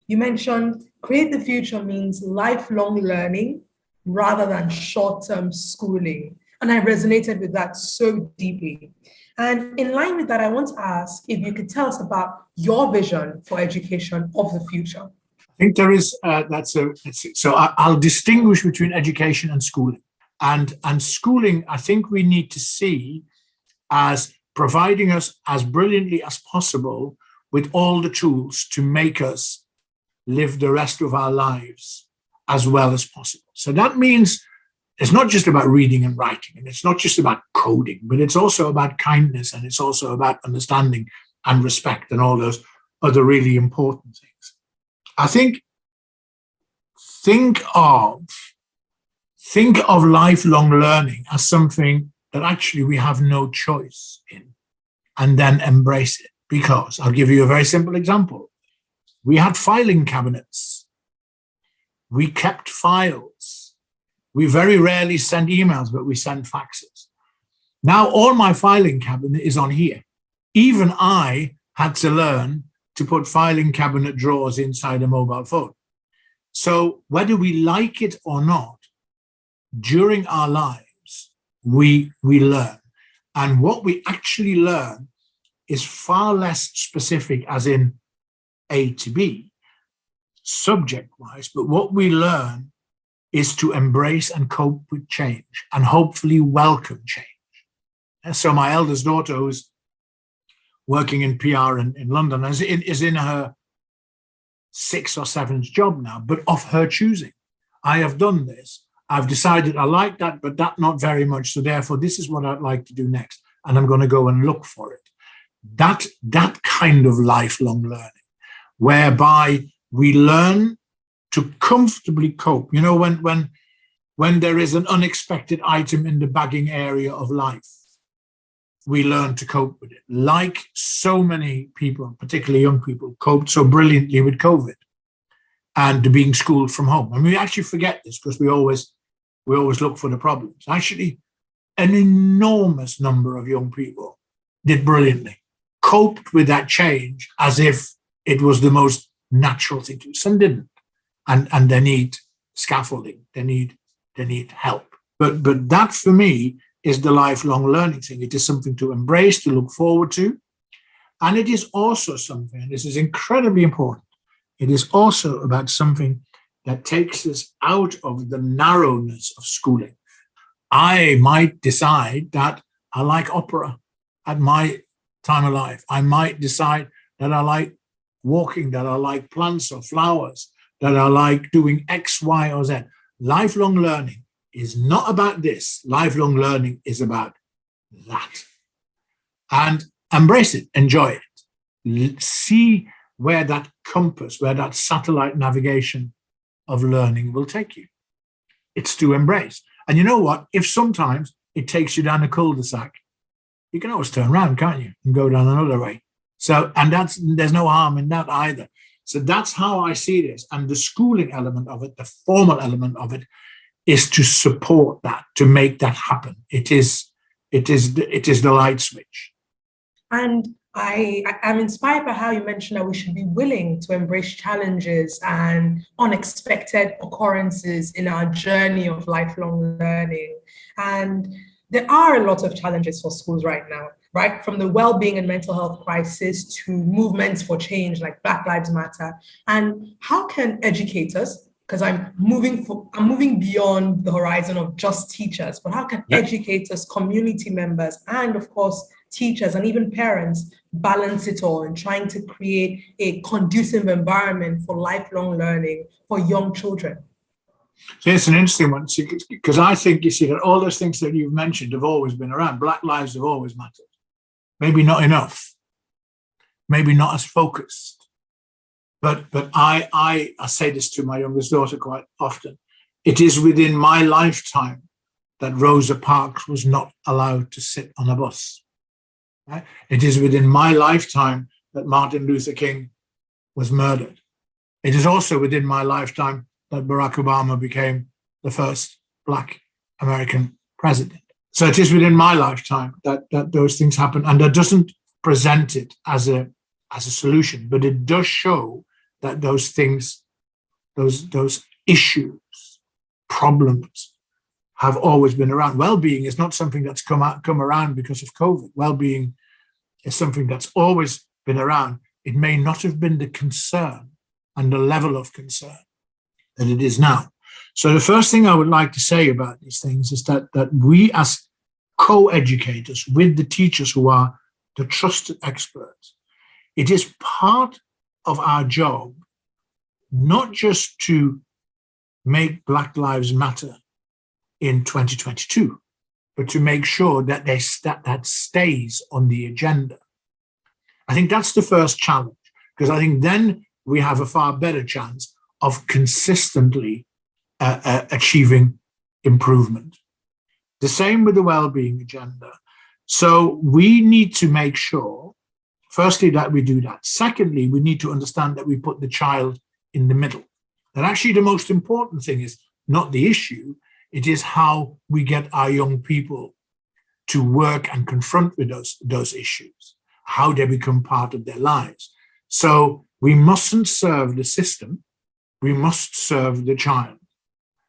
You mentioned create the future means lifelong learning rather than short-term schooling. And I resonated with that so deeply. And in line with that, I want to ask if you could tell us about your vision for education of the future. I think there is, I'll distinguish between education and schooling. And schooling, I think we need to see as providing us as brilliantly as possible with all the tools to make us live the rest of our lives as well as possible. So that means it's not just about reading and writing, and it's not just about coding, but it's also about kindness, and it's also about understanding and respect and all those other really important things. I think of lifelong learning as something that actually we have no choice in, and then embrace it. Because I'll give you a very simple example. We had filing cabinets. We kept files. We very rarely sent emails, but we sent faxes. Now all my filing cabinet is on here. Even I had to learn to put filing cabinet drawers inside a mobile phone. So whether we like it or not, during our lives, we learn. And what we actually learn is far less specific, as in A to B, subject-wise, but what we learn is to embrace and cope with change and hopefully welcome change. And so my eldest daughter, who's working in PR in London, is in her 6th or 7th job now, but of her choosing. I have done this. I've decided I like that, but that not very much. So therefore, this is what I'd like to do next. And I'm going to go and look for it. That kind of lifelong learning, whereby we learn to comfortably cope. You know, when there is an unexpected item in the bagging area of life, we learn to cope with it. Like so many people, particularly young people, coped so brilliantly with COVID and being schooled from home. And we actually forget this because we always look for the problems. Actually, an enormous number of young people did brilliantly, coped with that change as if it was the most natural thing to do. Some didn't. And they need scaffolding. They need help. But that for me is the lifelong learning thing. It is something to embrace, to look forward to. And it is also something, and this is incredibly important, it is also about something that takes us out of the narrowness of schooling. I might decide that I like opera at my time of life. I might decide that I like walking, that I like plants or flowers, that I like doing X, Y, or Z. Lifelong learning is not about this. Lifelong learning is about that. And embrace it, enjoy it. See where that compass, where that satellite navigation of learning will take you. It's to embrace. And you know what? If sometimes it takes you down a cul-de-sac, you can always turn around, can't you? And go down another way. So, and there's no harm in that either. So that's how I see this. And the schooling element of it, the formal element of it, is to support that, to make that happen. It is the light switch. And I am inspired by how you mentioned that we should be willing to embrace challenges and unexpected occurrences in our journey of lifelong learning. And there are a lot of challenges for schools right now, right? From the well-being and mental health crisis to movements for change like Black Lives Matter. And how can educators, because I'm moving beyond the horizon of just teachers, but how can educators, community members, and of course, teachers and even parents balance it all in trying to create a conducive environment for lifelong learning for young children? So it's an interesting one, because I think, you see, that all those things that you've mentioned have always been around. Black lives have always mattered. Maybe not enough, maybe not as focused. But I say this to my youngest daughter quite often. It is within my lifetime that Rosa Parks was not allowed to sit on a bus. Right? It is within my lifetime that Martin Luther King was murdered. It is also within my lifetime that Barack Obama became the first Black American president. So it is within my lifetime that those things happen, and that doesn't present it as a solution, but it does show that those things, those issues, problems have always been around. Well-being is not something that's come around because of COVID. Well-being is something that's always been around. It may not have been the concern and the level of concern that it is now. So the first thing I would like to say about these things is that we as co-educators with the teachers who are the trusted experts, it is part of our job not just to make Black Lives Matter in 2022, but to make sure that that stays on the agenda. I think that's the first challenge, because I think then we have a far better chance of consistently achieving improvement. The same with the well-being agenda. So we need to make sure, firstly, that we do that. Secondly, we need to understand that we put the child in the middle. That actually the most important thing is not the issue, it is how we get our young people to work and confront with those issues, how they become part of their lives. So we mustn't serve the system, we must serve the child.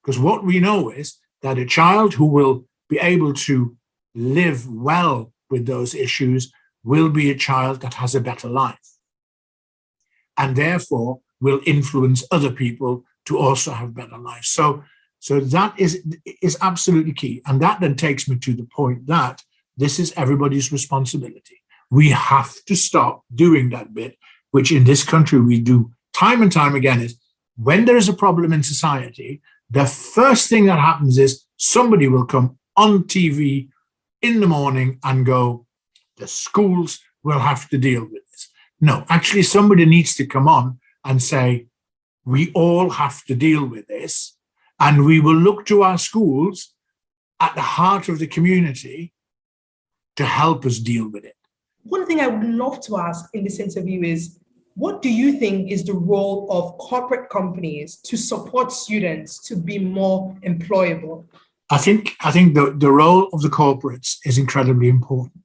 Because what we know is that a child who will be able to live well with those issues will be a child that has a better life, and therefore will influence other people to also have better lives. So that is absolutely key. And that then takes me to the point that this is everybody's responsibility. We have to stop doing that bit, which in this country we do time and time again, is when there is a problem in society, the first thing that happens is somebody will come on TV in the morning and go, the schools will have to deal with this. No, actually somebody needs to come on and say, we all have to deal with this, and we will look to our schools at the heart of the community to help us deal with it. One thing I would love to ask in this interview is, what do you think is the role of corporate companies to support students to be more employable? I think the role of the corporates is incredibly important,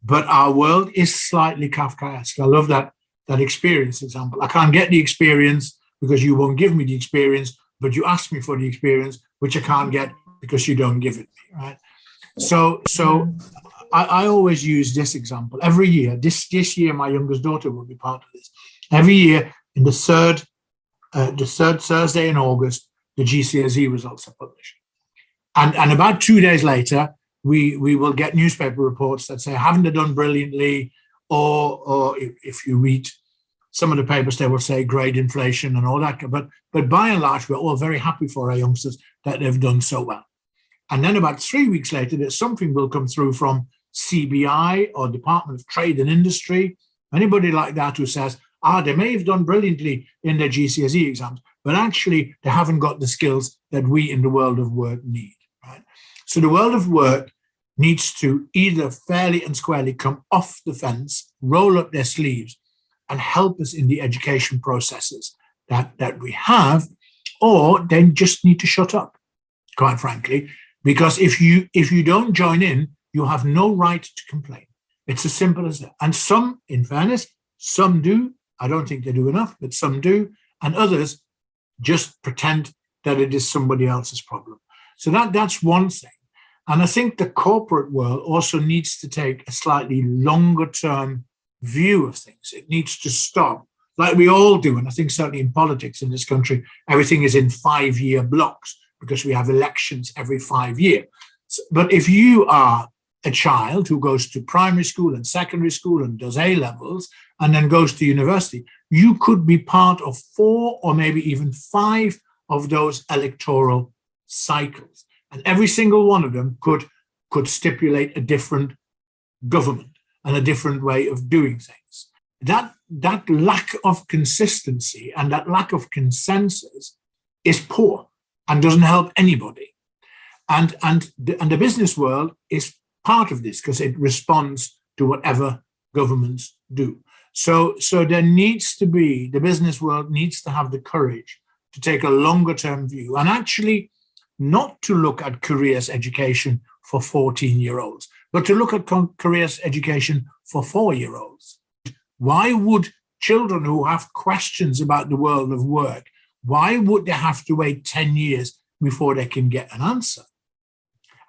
but our world is slightly Kafkaesque. I love that experience example. I can't get the experience because you won't give me the experience, but you ask me for the experience, which I can't get because you don't give it me, right? So I always use this example. Every year, this year, my youngest daughter will be part of this. Every year, in the third Thursday in August, the GCSE results are published. And about 2 days later, we will get newspaper reports that say, haven't they done brilliantly? Or if you read some of the papers, they will say grade inflation and all that. But by and large, we're all very happy for our youngsters that they've done so well. And then about 3 weeks later, there's something will come through from CBI or Department of Trade and Industry, anybody like that who says, they may have done brilliantly in their GCSE exams, but actually they haven't got the skills that we in the world of work need, right? So the world of work needs to either fairly and squarely come off the fence, roll up their sleeves, and help us in the education processes that we have, or they just need to shut up, quite frankly, because if you don't join in, you have no right to complain. It's as simple as that. And some, in fairness, some do. I don't think they do enough, but some do. And others just pretend that it is somebody else's problem. So that's one thing. And I think the corporate world also needs to take a slightly longer term view of things. It needs to stop, like we all do. And I think certainly in politics in this country, everything is in 5-year blocks because we have elections every 5 years. But if you are a child who goes to primary school and secondary school and does A levels and then goes to university, you could be part of 4 or maybe even 5 of those electoral cycles. And every single one of them could stipulate a different government and a different way of doing things. That lack of consistency and that lack of consensus is poor and doesn't help anybody. And the business world is part of this because it responds to whatever governments do. So there needs to be, the business world needs to have the courage to take a longer term view and actually not to look at careers education for 14-year-olds, but to look at careers education for 4-year-olds. Why would children who have questions about the world of work, why would they have to wait 10 years before they can get an answer?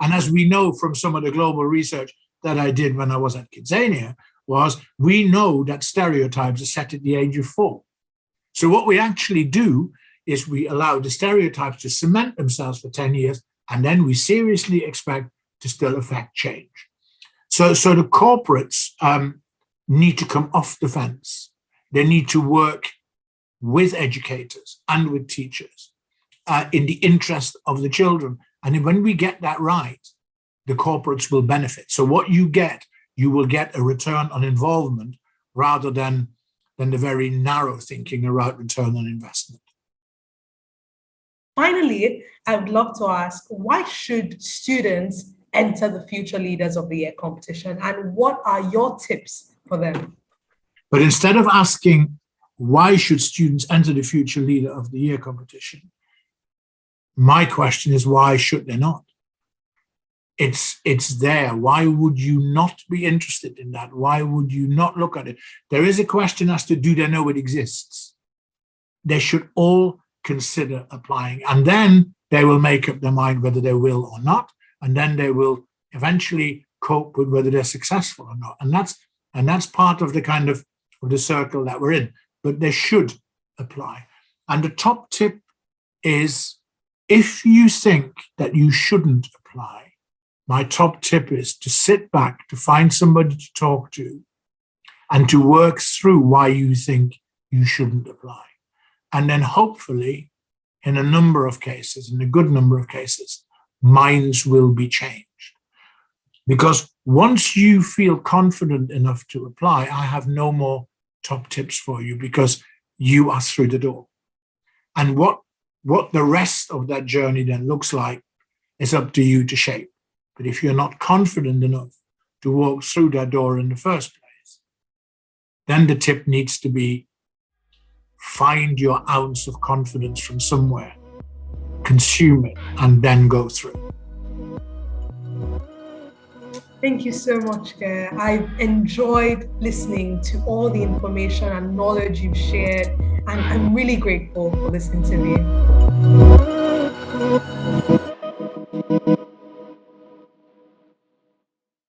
And as we know from some of the global research that I did when I was at Kidzania, was we know that stereotypes are set at the age of 4. So what we actually do is we allow the stereotypes to cement themselves for 10 years, and then we seriously expect to still affect change. So the corporates need to come off the fence. They need to work with educators and with teachers in the interest of the children. And when we get that right, the corporates will benefit. So what you will get a return on involvement rather than the very narrow thinking around return on investment. Finally, I would love to ask, why should students enter the Future Leaders of the Year competition, and what are your tips for them? But instead of asking, why should students enter the Future Leader of the Year competition, my question is, why should they not? It's there. Why would you not be interested in that? Why would you not look at it? There is a question as to, do they know it exists? They should all consider applying, and then they will make up their mind whether they will or not, and then they will eventually cope with whether they're successful or not. And that's part of the kind of the circle that we're in. But they should apply. And the top tip is, if you think that you shouldn't apply, my top tip is to sit back, to find somebody to talk to, and to work through why you think you shouldn't apply. And then hopefully, in a number of cases, in a good number of cases, minds will be changed. Because once you feel confident enough to apply, I have no more top tips for you, because you are through the door. And what the rest of that journey then looks like is up to you to shape. But if you're not confident enough to walk through that door in the first place, then the tip needs to be, find your ounce of confidence from somewhere, consume it, and then go through. Thank you so much, Ger. I've enjoyed listening to all the information and knowledge you've shared, and I'm really grateful for this interview.